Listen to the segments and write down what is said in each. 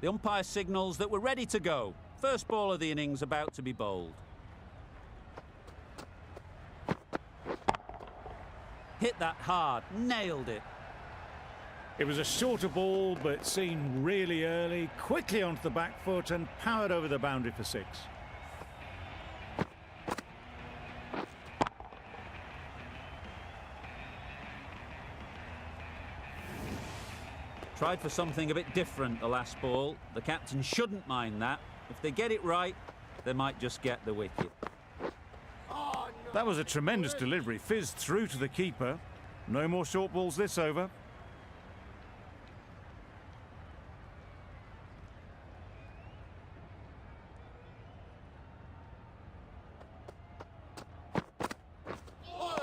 The umpire signals that we're ready to go. First ball of the innings about to be bowled. Hit that hard, nailed it. It was a shorter ball, but seen really early, quickly onto the back foot and powered over the boundary for 6. Tried for something a bit different the last ball. The captain shouldn't mind that. If they get it right, they might just get the wicket. That was a tremendous delivery, fizzed through to the keeper. No more short balls this over.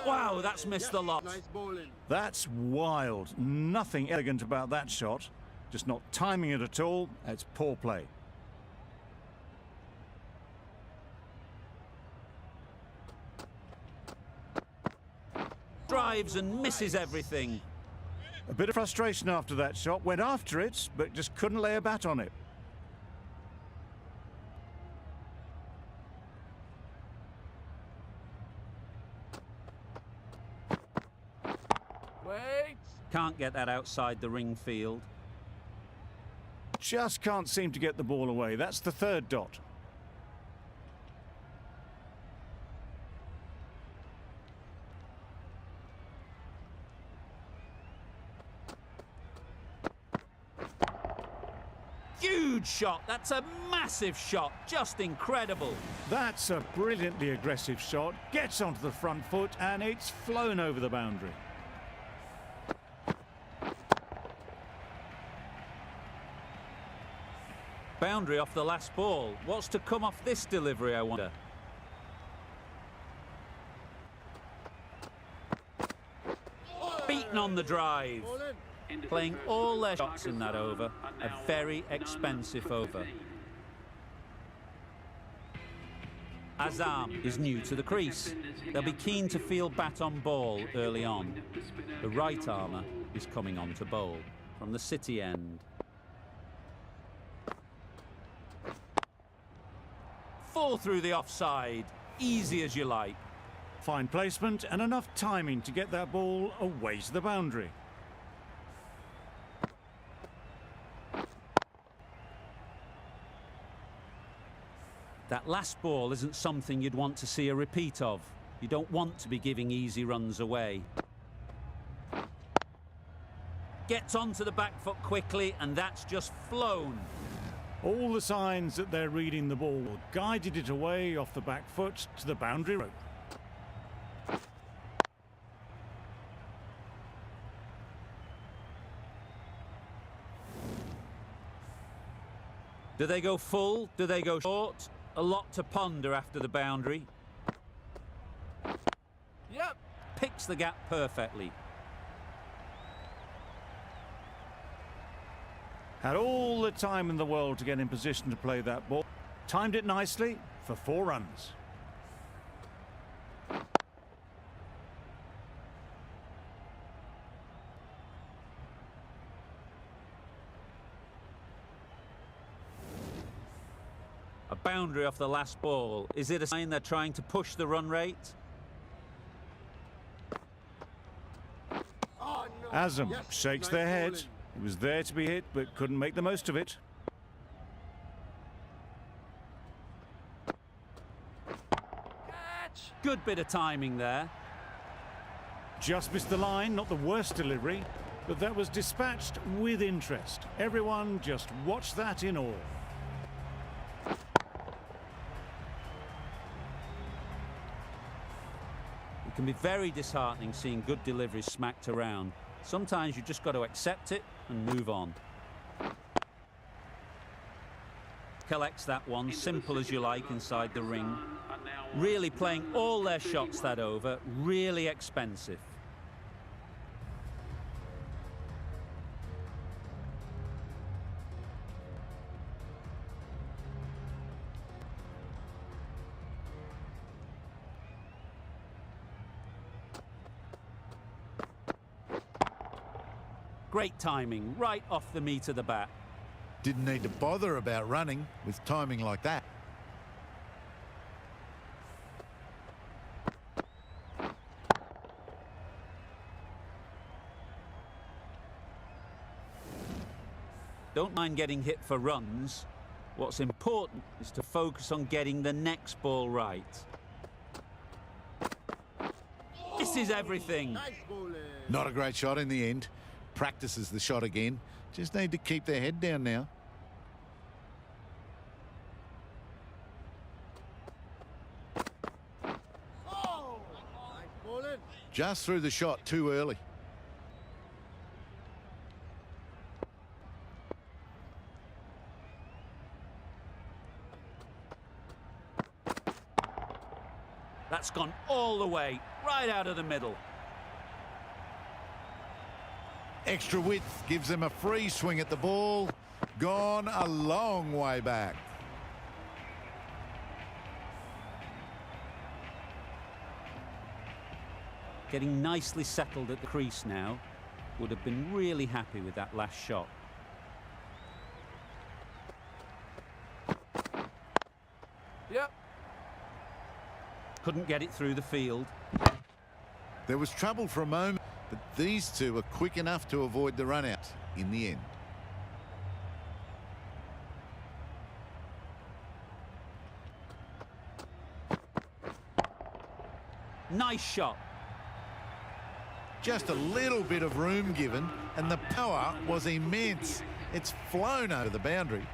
Wow, that's missed the lot. That's wild. Nothing elegant about that shot. Just not timing it at all. It's poor play. Drives and misses everything. A bit of frustration after that shot. Went after it, but just couldn't lay a bat on it. Can't get that outside the ring field. Just can't seem to get the ball away. That's the 3rd dot. Huge shot. That's a massive shot. Just incredible. That's a brilliantly aggressive shot. Gets onto the front foot and it's flown over the boundary. Boundary off the last ball. What's to come off this delivery, I wonder? Beaten on the drive. Playing all their shots in that over. A very expensive over. Azam is new to the crease. They'll be keen to field bat on ball early on. The right armour is coming on to bowl from the City end. Fall through the offside, easy as you like. Fine placement and enough timing to get that ball away to the boundary. That last ball isn't something you'd want to see a repeat of. You don't want to be giving easy runs away. Gets onto the back foot quickly and that's just flown. All the signs that they're reading the ball, guided it away off the back foot to the boundary rope. Do they go full? Do they go short? A lot to ponder after the boundary. Yep. Picks the gap perfectly. Had all the time in the world to get in position to play that ball. Timed it nicely for 4 runs. A boundary off the last ball. Is it a sign they're trying to push the run rate? Azam shakes their head. It was there to be hit, but couldn't make the most of it. Catch. Good bit of timing there. Just missed the line, not the worst delivery, but that was dispatched with interest. Everyone just watched that in awe. It can be very disheartening seeing good deliveries smacked around. Sometimes you just got to accept it and move on. Collects that one, simple as you like, inside the ring. Really playing all their shots that over, really expensive. Great timing, right off the meat of the bat. Didn't need to bother about running with timing like that. Don't mind getting hit for runs. What's important is to focus on getting the next ball right. This is everything. Not a great shot in the end. Practices the shot again. Just need to keep their head down now. Just threw the shot too early. That's gone all the way, right out of the middle. Extra width gives them a free swing at the ball. Gone a long way back. Getting nicely settled at the crease now. Would have been really happy with that last shot. Yep. Couldn't get it through the field. There was trouble for a moment, but these two were quick enough to avoid the run out in the end. Nice shot. Just a little bit of room given, and the power was immense. It's flown over the boundary.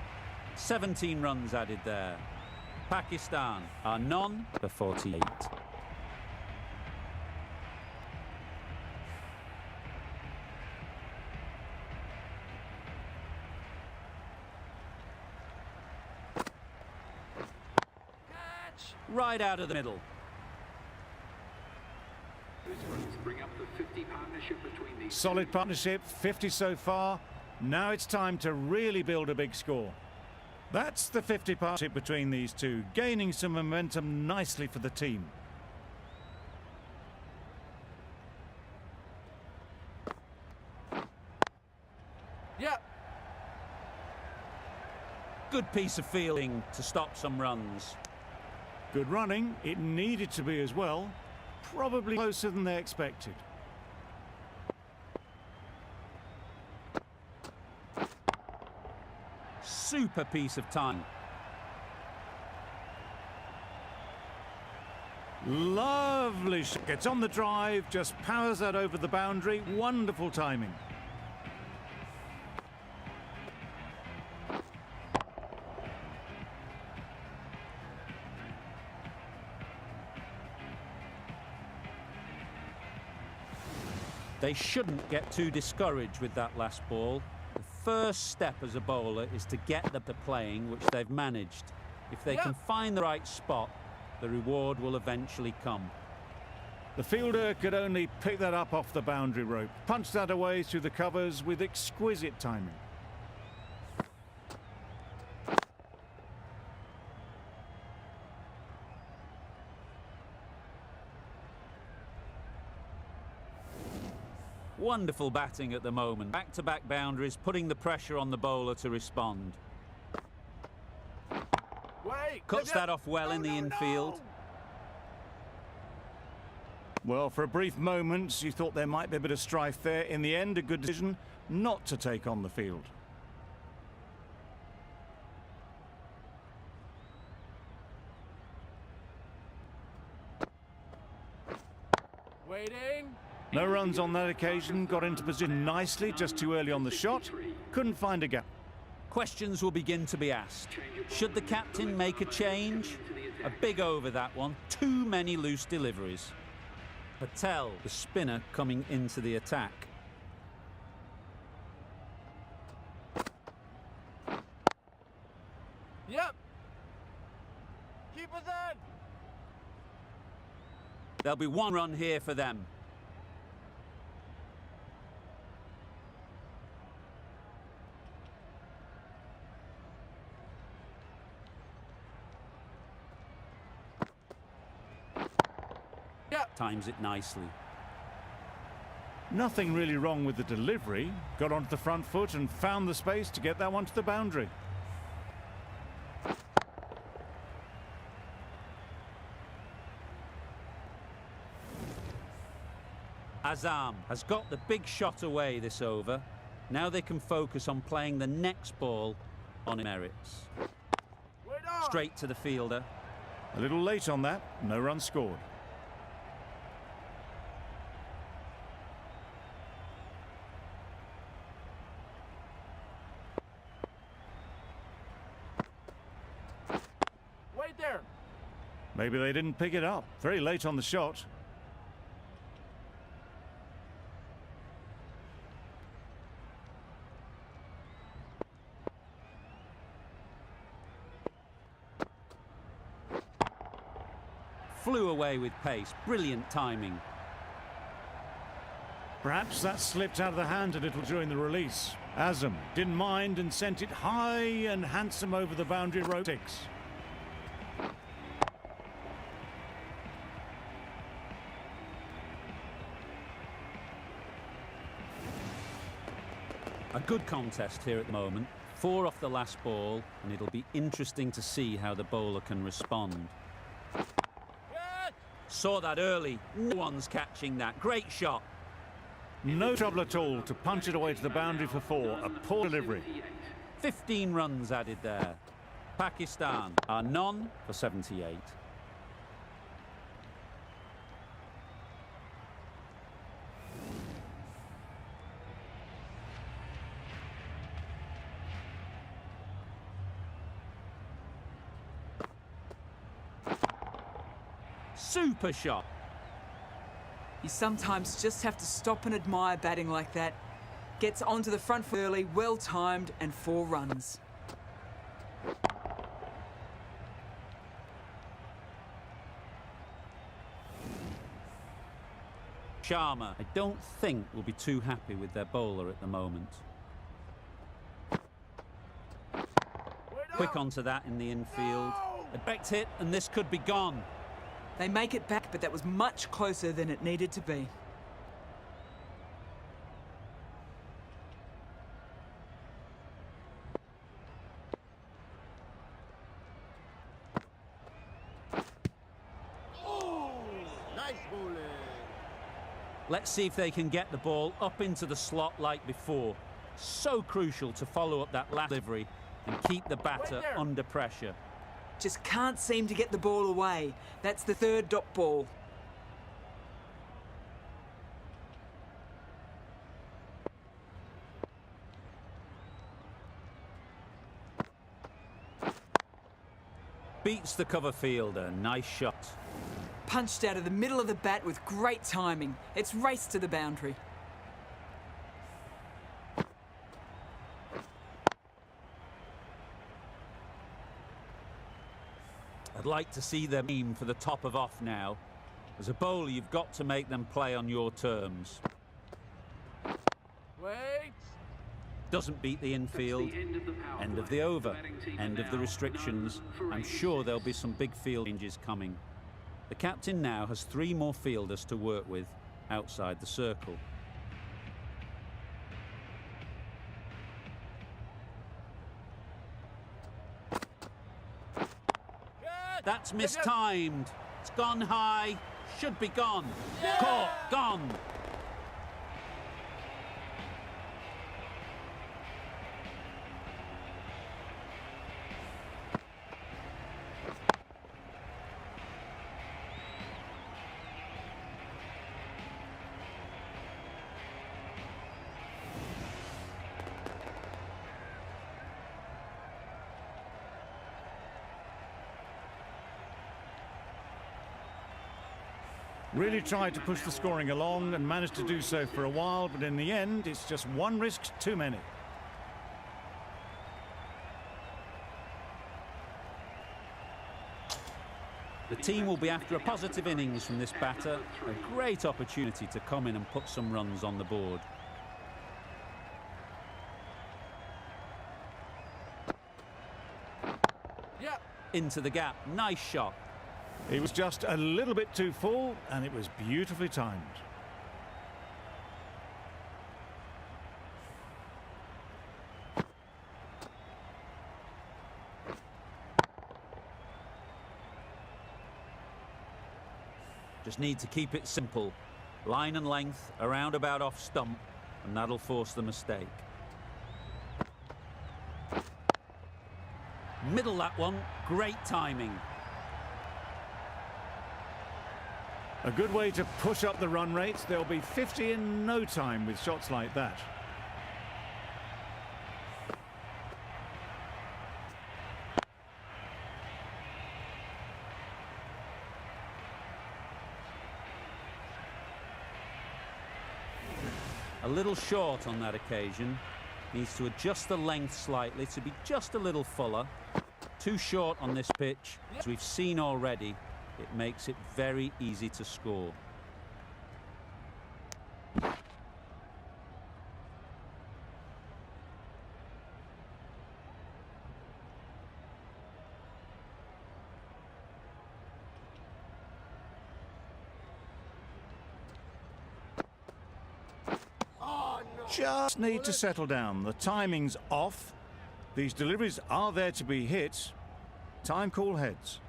17 runs added there. Pakistan are none for 48. Right out of the middle. Solid partnership, 50 so far. Now it's time to really build a big score. That's the 50 partnership between these two, gaining some momentum nicely for the team. Yeah. Good piece of fielding to stop some runs. Good running, it needed to be as well. Probably closer than they expected. Super piece of time. Lovely shot. Gets on the drive, just powers that over the boundary. Wonderful timing. They shouldn't get too discouraged with that last ball. The first step as a bowler is to get the playing, which they've managed. If they can find the right spot, the reward will eventually come. The fielder could only pick that up off the boundary rope, punch that away through the covers with exquisite timing. Wonderful batting at the moment. Back-to-back boundaries, putting the pressure on the bowler to respond. Cuts that off well in the infield. Well, for a brief moment, you thought there might be a bit of strife there. In the end, a good decision not to take on the field. Waiting. No runs on that occasion, got into position nicely, just too early on the shot. Couldn't find a gap. Questions will begin to be asked. Should the captain make a change? A big over that one. Too many loose deliveries. Patel, the spinner, coming into the attack. Yep. Keep it then. There'll be one run here for them. Times it nicely. Nothing really wrong with the delivery. Got onto the front foot and found the space to get that one to the boundary. Azam has got the big shot away this over. Now they can focus on playing the next ball on merits. Straight to the fielder. A little late on that. No run scored. Wait there. Maybe they didn't pick it up. Very late on the shot. Flew away with pace. Brilliant timing. Perhaps that slipped out of the hand a little during the release. Azam didn't mind and sent it high and handsome over the boundary rope. 6. A good contest here at the moment. 4 off the last ball, and it'll be interesting to see how the bowler can respond. Saw that early. No one's catching that. Great shot. No trouble at all to punch it away to the boundary for 4. A poor delivery. 15 runs added there. Pakistan are none for 78. Super shot. You sometimes just have to stop and admire batting like that. Gets onto the front foot early, well timed, and 4 runs. Sharma, I don't think will be too happy with their bowler at the moment. Quick onto that in the infield. A direct hit, and this could be gone. They make it back, but that was much closer than it needed to be. Nice bowling. Let's see if they can get the ball up into the slot like before. So crucial to follow up that last delivery and keep the batter under pressure. Just can't seem to get the ball away. That's the 3rd dot ball. Beats the cover fielder. Nice shot. Punched out of the middle of the bat with great timing. It's raced to the boundary. I'd like to see them aim for the top of off now. As a bowler, you've got to make them play on your terms. Wait. Doesn't beat the infield. End of the over. End of the restrictions. I'm sure there'll be some big field changes coming. The captain now has 3 more fielders to work with outside the circle. That's mistimed. It's gone high. Should be gone. Caught. Gone. Really tried to push the scoring along and managed to do so for a while, but in the end, it's just one risk too many. The team will be after a positive innings from this batter. A great opportunity to come in and put some runs on the board. Yeah. Into the gap. Nice shot. He was just a little bit too full, and it was beautifully timed. Just need to keep it simple. Line and length, around about off stump, and that'll force the mistake. Middle that one, great timing. A good way to push up the run rate. They'll be 50 in no time with shots like that. A little short on that occasion. Needs to adjust the length slightly to be just a little fuller. Too short on this pitch. As we've seen already, it makes it very easy to score. Just need to settle down. The timing's off. These deliveries are there to be hit. Time call heads.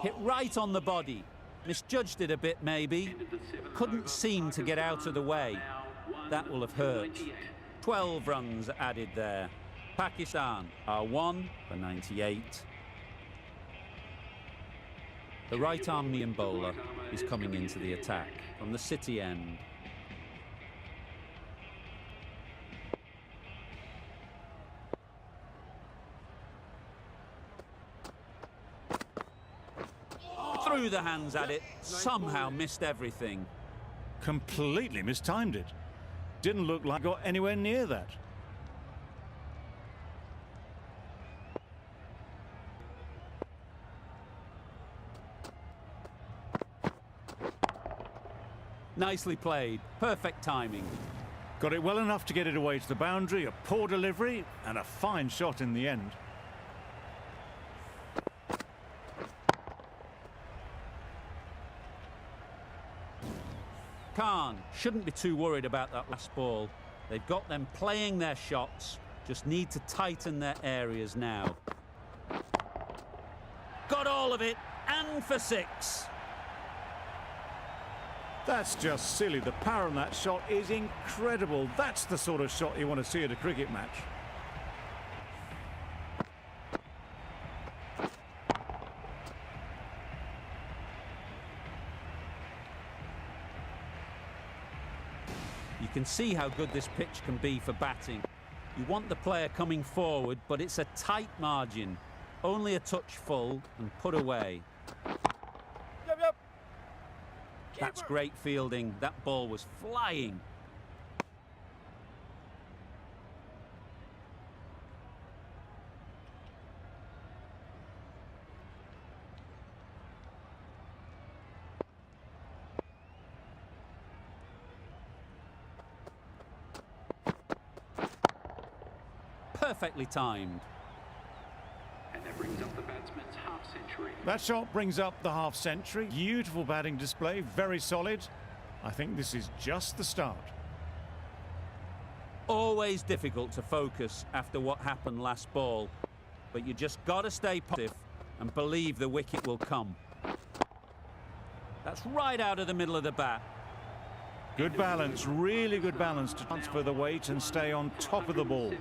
Hit right on the body. Misjudged it a bit, maybe. Couldn't seem to get out of the way. That will have hurt. 12 runs added there. Pakistan are 1 for 98. The right-arm medium bowler is coming into the attack from the City end. Through the hands at it, somehow missed everything. Completely mistimed it. Didn't look like got anywhere near that. Nicely played, perfect timing. Got it well enough to get it away to the boundary, a poor delivery and a fine shot in the end. Khan shouldn't be too worried about that last ball. They've got them playing their shots, just need to tighten their areas now. Got all of it, and for 6. That's just silly. The power on that shot is incredible. That's the sort of shot you want to see at a cricket match. You can see how good this pitch can be for batting. You want the player coming forward, but it's a tight margin. Only a touch full and put away. Yep. That's great fielding. That ball was flying. Perfectly timed. And that brings up the batsman's half century. That shot brings up the half century. Beautiful batting display, very solid. I think this is just the start. Always difficult to focus after what happened last ball, but you just got to stay positive and believe the wicket will come. That's right out of the middle of the bat. Good balance, really good balance to transfer the weight and stay on top of the ball.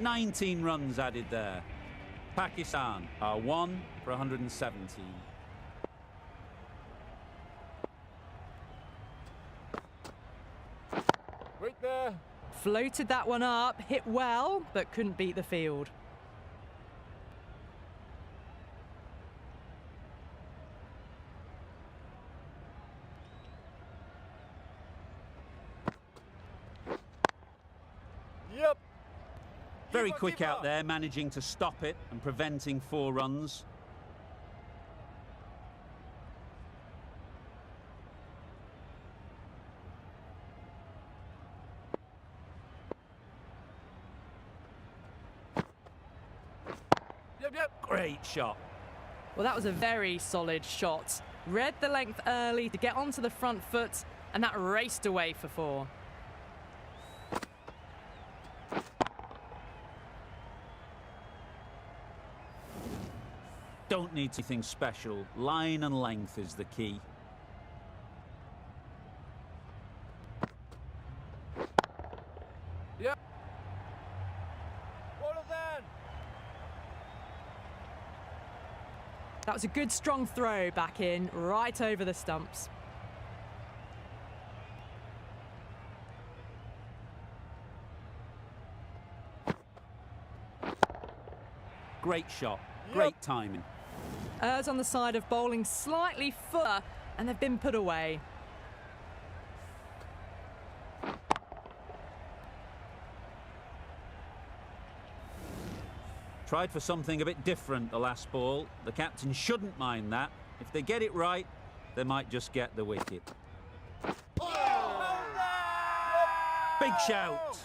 19 runs added there. Pakistan are 1 for 117. Right there. Floated that one up, hit well, but couldn't beat the field. Yep. Very Keep on, quick keep out on. there, managing to stop it and preventing 4 runs. Yep. Great shot. Well, that was a very solid shot. Read the length early to get onto the front foot, and that raced away for 4. Don't need anything special. Line and length is the key. Yep. Ball is in. That was a good strong throw back in, right over the stumps. Great shot. Great timing. Errs on the side of bowling slightly further, and they've been put away. Tried for something a bit different the last ball. The captain shouldn't mind that. If they get it right, they might just get the wicket. Big shout.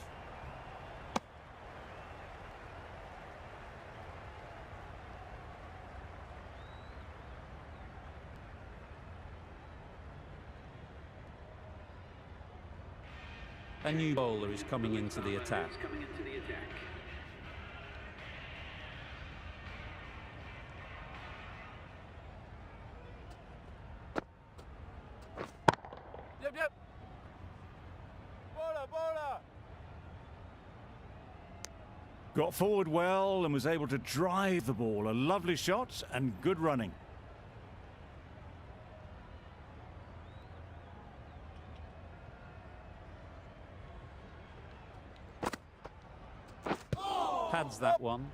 A new bowler is coming into the attack. Yep, yep. Bowler, bowler. Got forward well and was able to drive the ball. A lovely shot and good running. Pads that one.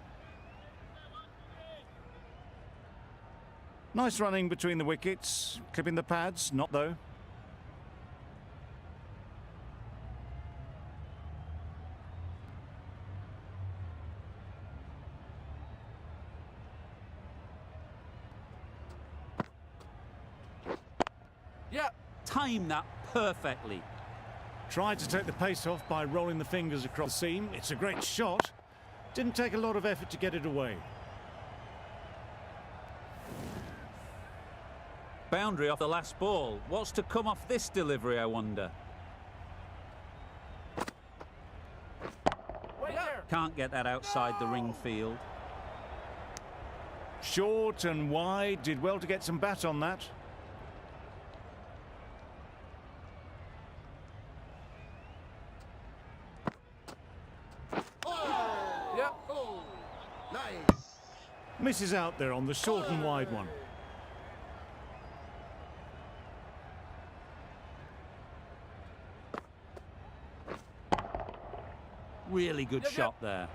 Nice running between the wickets. Clipping the pads, not though. Yep. Time that perfectly. Tried to take the pace off by rolling the fingers across the seam. It's a great shot. Didn't take a lot of effort to get it away. Boundary off the last ball. What's to come off this delivery, I wonder? Wait there. Can't get that outside the ring field. Short and wide. Did well to get some bat on that. Yep. Misses out there on the short and wide one. Really good Yep, shot there.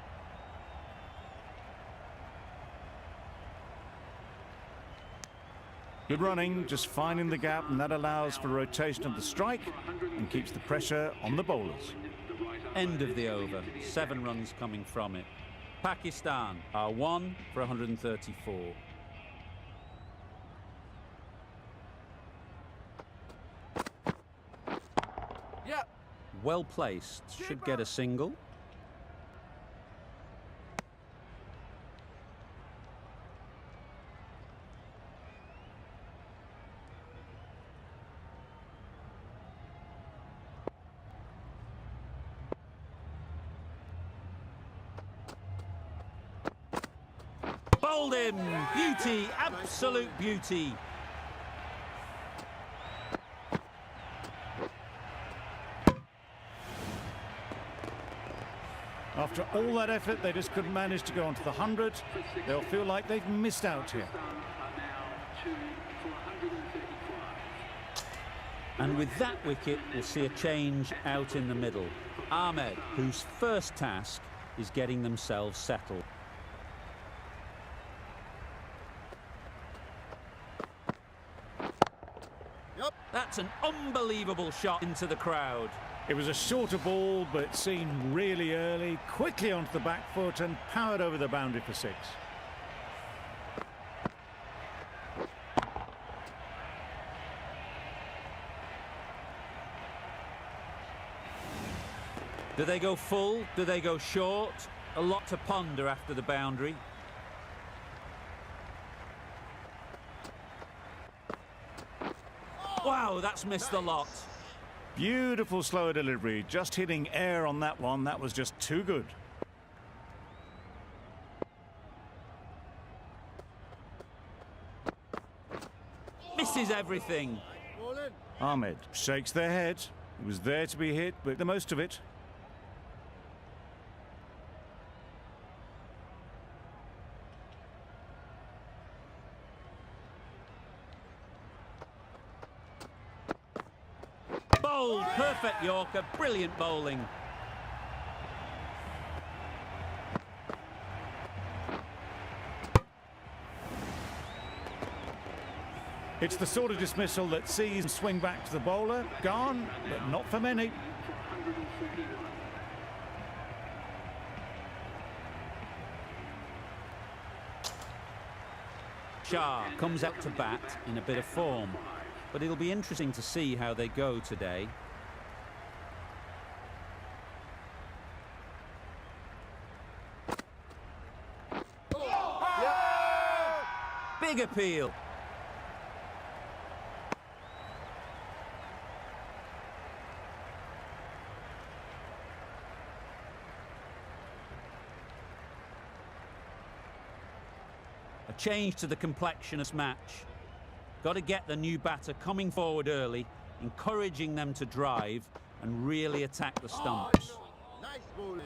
Good running, just finding the gap, and that allows for rotation of the strike and keeps the pressure on the bowlers. End of the over. 7 runs coming from it. Pakistan are 1 for 134. Yep. Well placed. Should get a single. Bowled him. Beauty. Absolute beauty. After all that effort, they just couldn't manage to go onto the 100. They'll feel like they've missed out here. And with that wicket, we'll see a change out in the middle. Ahmed, whose first task is getting themselves settled. Yep. That's an unbelievable shot into the crowd. It was a shorter ball, but seen really early, quickly onto the back foot and powered over the boundary for 6. Do they go full? Do they go short? A lot to ponder after the boundary. Wow, that's missed the lot. Beautiful slower delivery. Just hitting air on that one. That was just too good. Misses everything. Ball in. Ahmed shakes their head. He was there to be hit, but the most of it. Bowled, perfect Yorker, brilliant bowling. It's the sort of dismissal that sees him swing back to the bowler. Gone, but not for many. Shah comes out to bat in a bit of form, but it'll be interesting to see how they go today. Big appeal. A change to the complexion of this match. Got to get the new batter coming forward early, encouraging them to drive and really attack the stumps. Nice bowling.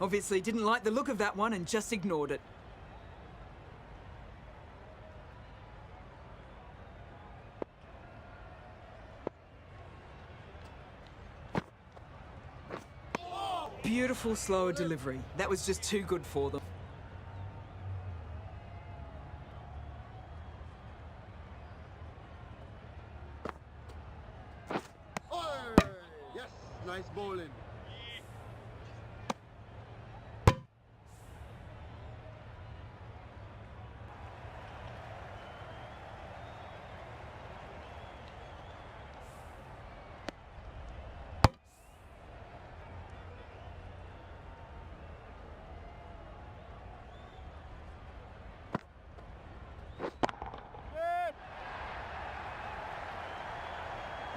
Obviously didn't like the look of that one and just ignored it. Beautiful slower delivery. That was just too good for them. Yes, nice bowling.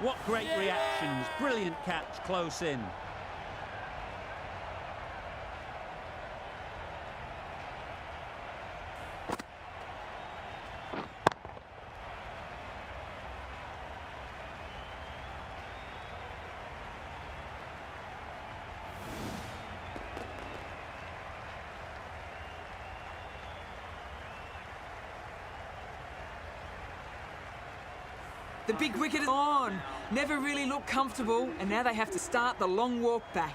What great reactions. Brilliant catch close in. The big wicket is on. Never really looked comfortable, and now they have to start the long walk back.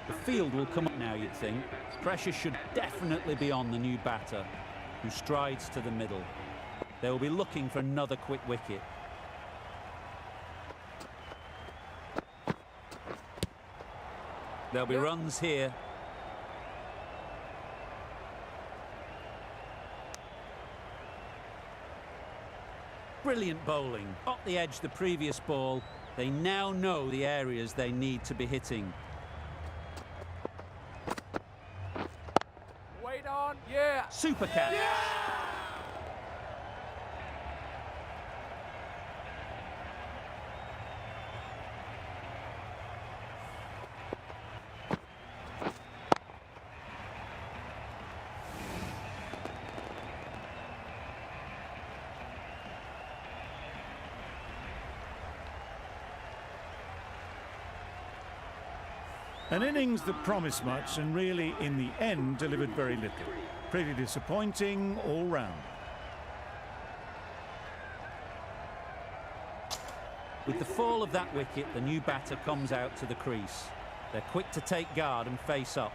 The field will come up now, you'd think. Pressure should definitely be on the new batter, who strides to the middle. They will be looking for another quick wicket. There'll be runs here. Brilliant bowling. Got the edge the previous ball. They now know the areas they need to be hitting. Wait on. Yeah. Super catch. An innings that promised much and really, in the end, delivered very little. Pretty disappointing all round. With the fall of that wicket, the new batter comes out to the crease. They're quick to take guard and face up.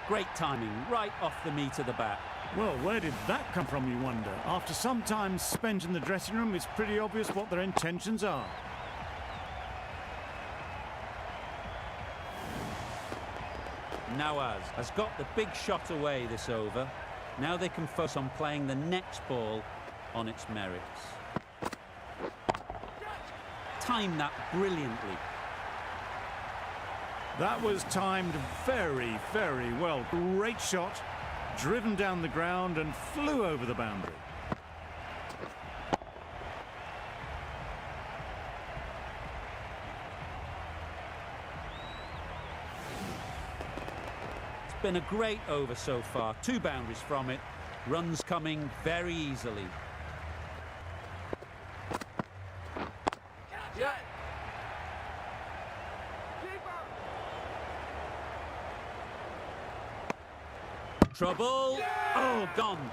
Great timing, right off the meat of the bat. Well, where did that come from, you wonder? After some time spent in the dressing room, it's pretty obvious what their intentions are. Nawaz has got the big shot away this over. Now they can focus on playing the next ball on its merits. Timed that brilliantly. That was timed very, very well. Great shot, driven down the ground and flew over the boundary. It's been a great over so far. 2 boundaries from it. Runs coming very easily. Yeah. Trouble. Oh, gone.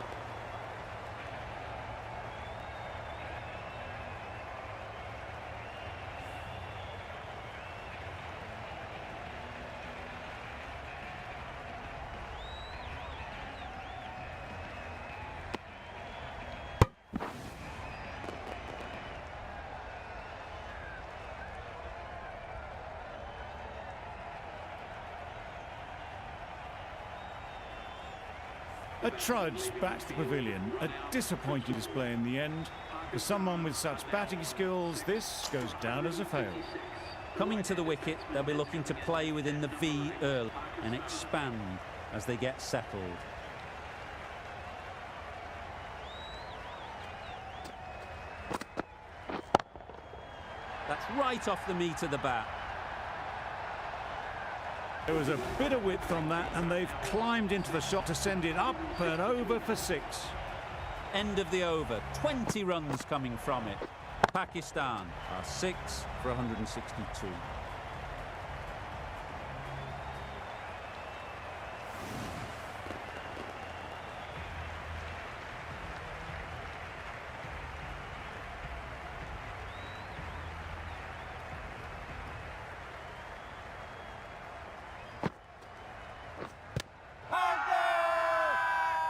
A trudge back to the pavilion. A disappointing display in the end. For someone with such batting skills, this goes down as a fail. Coming to the wicket, they'll be looking to play within the V early and expand as they get settled. That's right off the meat of the bat. There was a bit of width on that, and they've climbed into the shot to send it up and over for 6. End of the over. 20 runs coming from it. Pakistan are 6 for 162.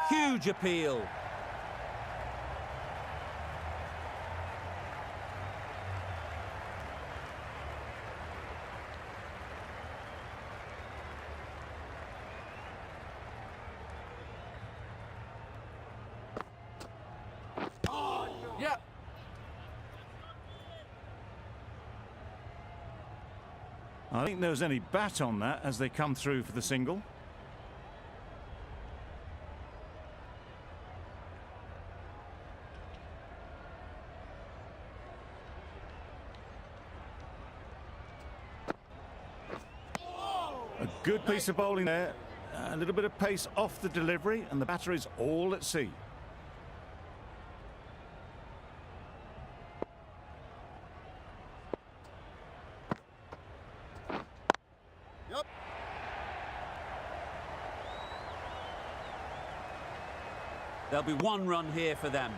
Huge appeal. Yeah. I think there was any bat on that as they come through for the single. A good piece of bowling there. A little bit of pace off the delivery, and the batter is all at sea. Yep. There'll be 1 run here for them.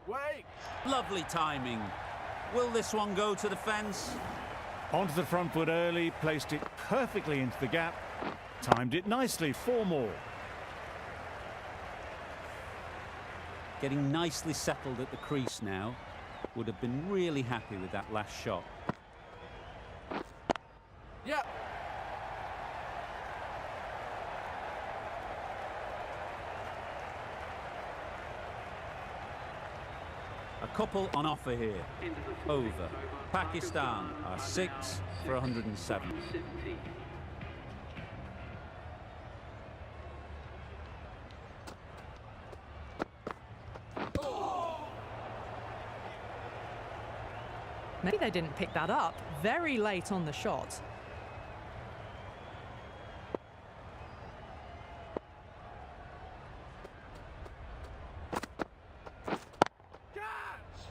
Wait. Lovely timing. Will this one go to the fence? Onto the front foot early, placed it perfectly into the gap, timed it nicely, 4 more. Getting nicely settled at the crease now. Would have been really happy with that last shot. Yeah. A couple on offer here. Over. Pakistan are 6 for 107. Maybe they didn't pick that up very late on the shot.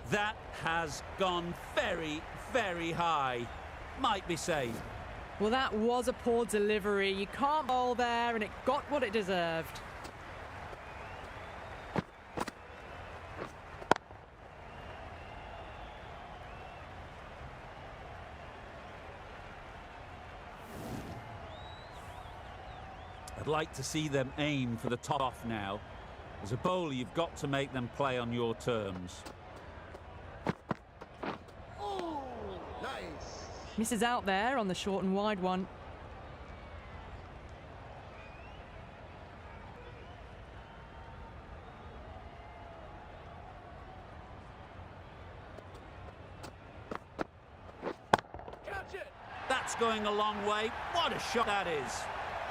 That has gone very, very high. Might be saved. Well, that was a poor delivery. You can't bowl there, and it got what it deserved. I'd like to see them aim for the top off now. As a bowler, you've got to make them play on your terms. Oh, nice. Misses out there on the short and wide one. Catch it. That's going a long way. What a shot that is.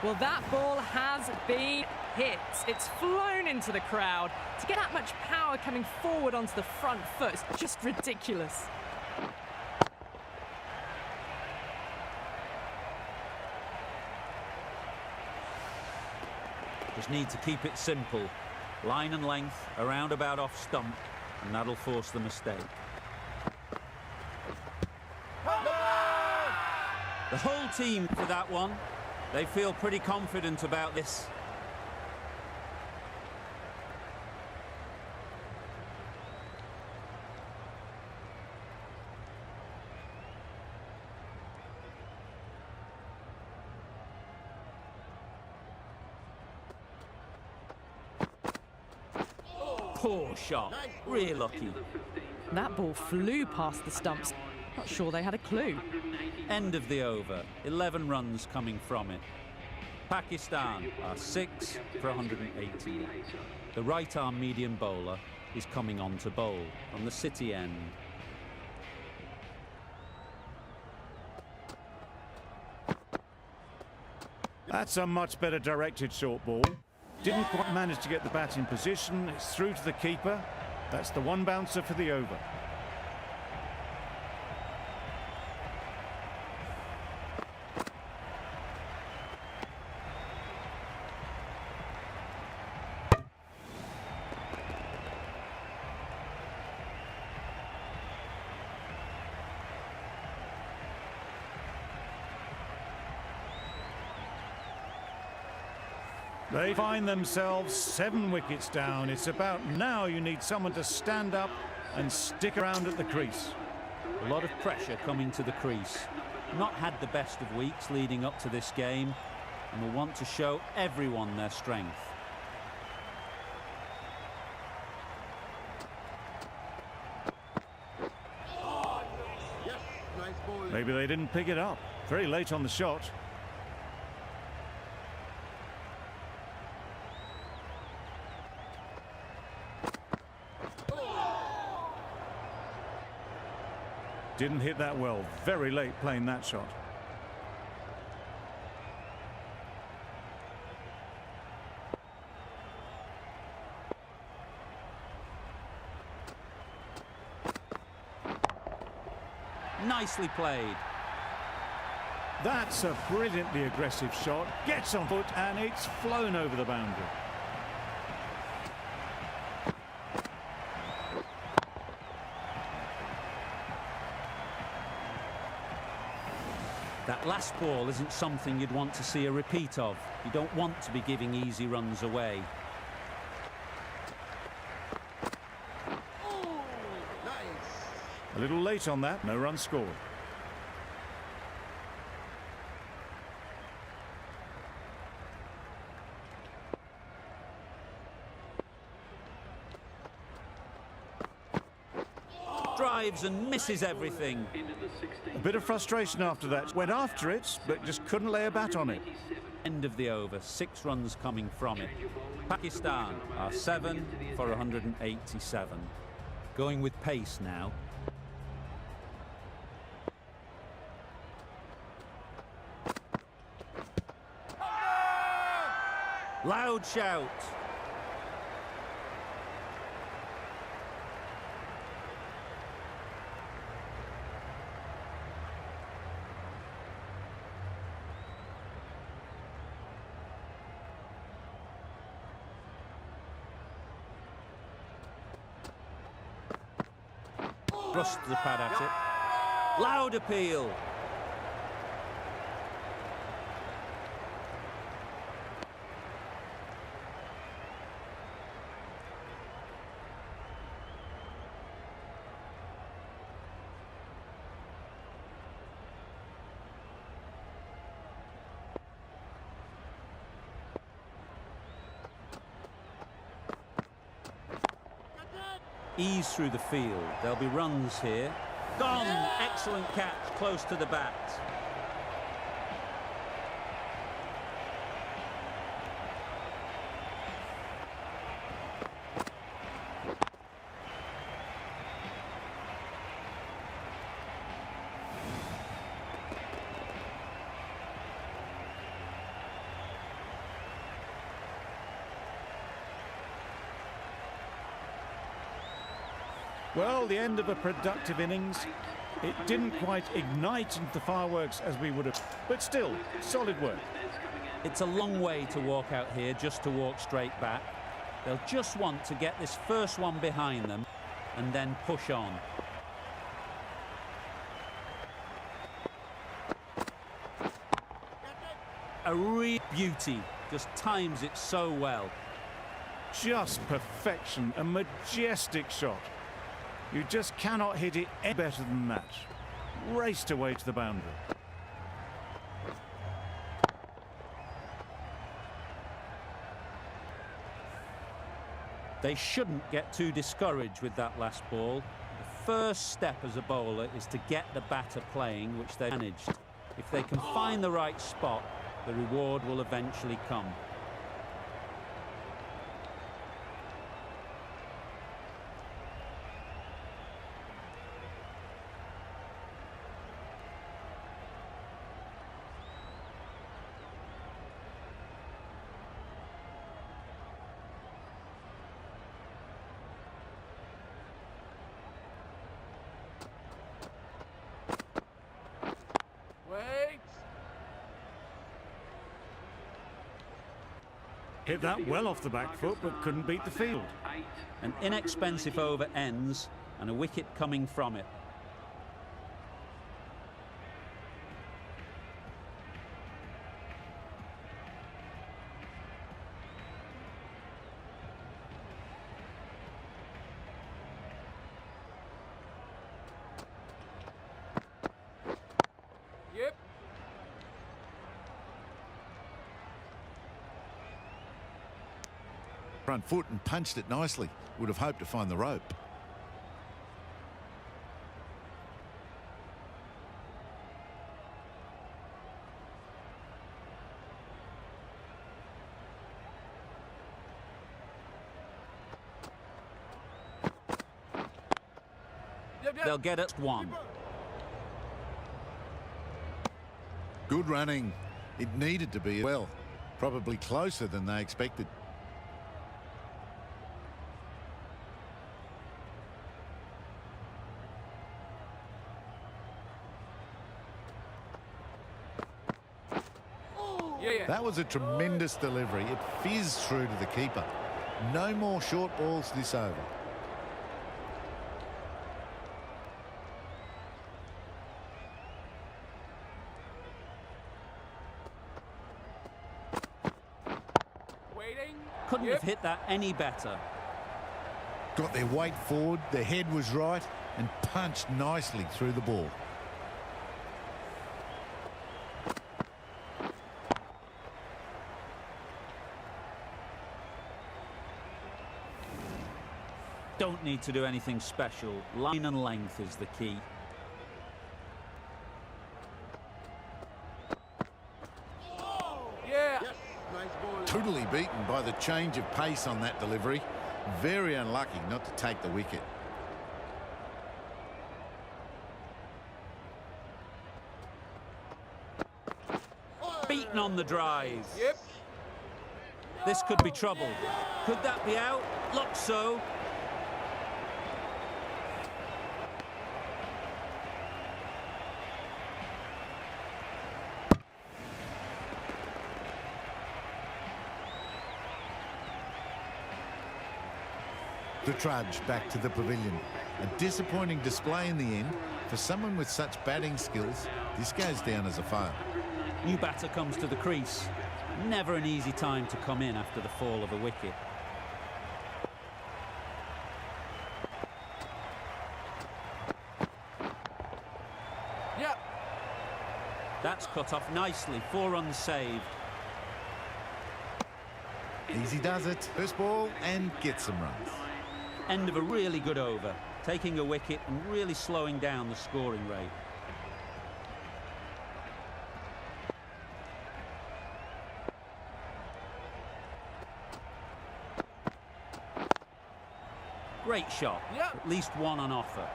Well, that ball has been hit. It's flown into the crowd. To get that much power coming forward onto the front foot is just ridiculous. Just need to keep it simple. Line and length, around about off stump, and that'll force the mistake. The whole team for that one. They feel pretty confident about this. Poor shot. Really lucky. That ball flew past the stumps. Not sure they had a clue. End of the over. 11 runs coming from it. Pakistan are 6 for 118. The right-arm medium bowler is coming on to bowl on the City end. That's a much better directed short ball. Didn't quite manage to get the bat in position. It's through to the keeper. That's the one bouncer for the over. They find themselves 7 wickets down. It's about now you need someone to stand up and stick around at the crease. A lot of pressure coming to the crease. Not had the best of weeks leading up to this game, and will want to show everyone their strength. Yes, nice ball. Maybe they didn't pick it up. Very late on the shot. Didn't hit that well. Very late playing that shot. Nicely played. That's a brilliantly aggressive shot. Gets on foot and it's flown over the boundary. That last ball isn't something you'd want to see a repeat of. You don't want to be giving easy runs away. Oh, nice. A little late on that, no run scored. Drives and misses everything. A bit of frustration after that. Went after it, but just couldn't lay a bat on it. End of the over. 6 runs coming from it. Pakistan are 7 for 187. Going with pace now. Loud shout. Thrust the pad at it. Loud appeal. ease through the field. There'll be runs here. Gone! Excellent catch, close to the bat. Well, the end of a productive innings. It didn't quite ignite into the fireworks as we would have, but still, solid work. It's a long way to walk out here just to walk straight back. They'll just want to get this first one behind them and then push on. A real beauty, just times it so well. Just perfection, a majestic shot. You just cannot hit it any better than that. Raced away to the boundary. They shouldn't get too discouraged with that last ball. The first step as a bowler is to get the batter playing, which they managed. If they can find the right spot, the reward will eventually come. Wait. Hit that well off the back foot, but couldn't beat the field. An inexpensive over ends and a wicket coming from it. Yep. Front foot and punched it nicely. Would have hoped to find the rope. They'll get at one. Good running. It needed to be well. Probably closer than they expected. Yeah. That was a tremendous delivery. It fizzed through to the keeper. No more short balls this over. Waiting. Couldn't have hit that any better. Got their weight forward, their head was right, and punched nicely through the ball. Don't need to do anything special. Line and length is the key. Yeah. Yes. Nice ball. Totally beaten by the change of pace on that delivery. Very unlucky not to take the wicket. Beaten on the drive. Yep. This could be trouble. Could that be out? Looks so. The trudge back to the pavilion. A disappointing display in the end. For someone with such batting skills, this goes down as a fail. New batter comes to the crease. Never an easy time to come in after the fall of a wicket. Yep. That's cut off nicely. 4 runs saved. Easy does it. First ball and gets some runs. End of a really good over, taking a wicket and really slowing down the scoring rate. Great shot. Yep. At least one on offer.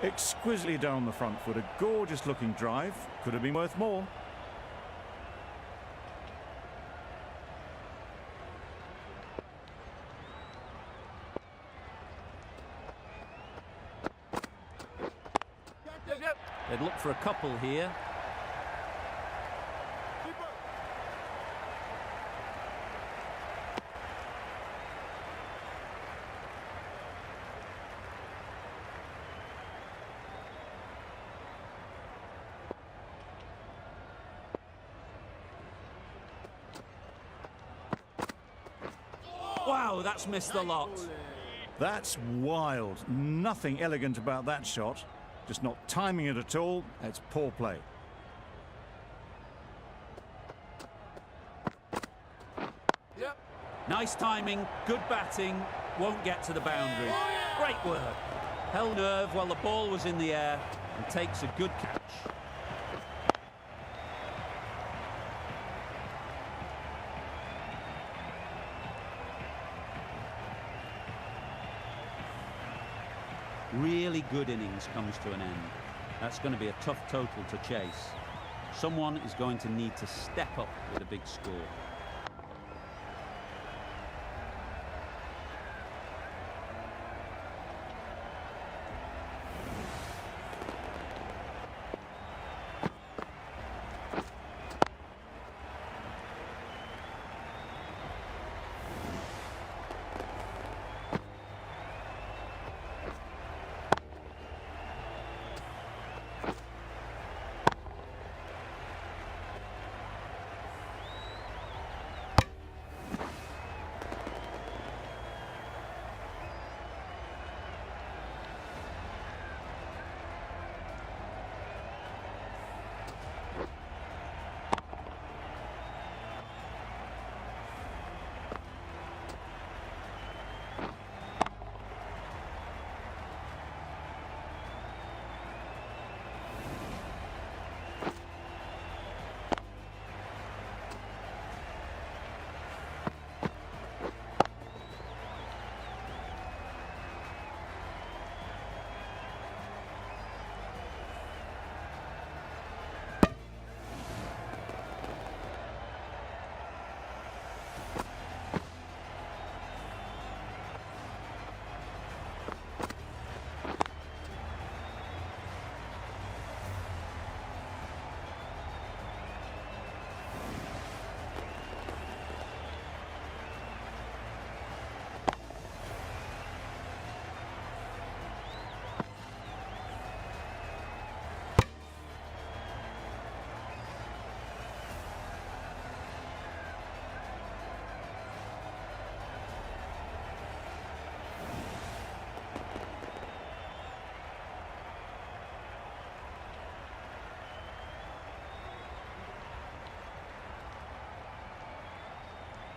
Exquisitely down the front foot, a gorgeous looking drive. Could have been worth more. Yep, yep. They'd look for a couple here. Wow, that's missed the lot. That's wild. Nothing elegant about that shot. Just not timing it at all. It's poor play. Yep. Nice timing, good batting, won't get to the boundary. Great work. Held nerve while the ball was in the air and takes a good catch. Really good innings comes to an end. That's going to be a tough total to chase. Someone is going to need to step up with a big score.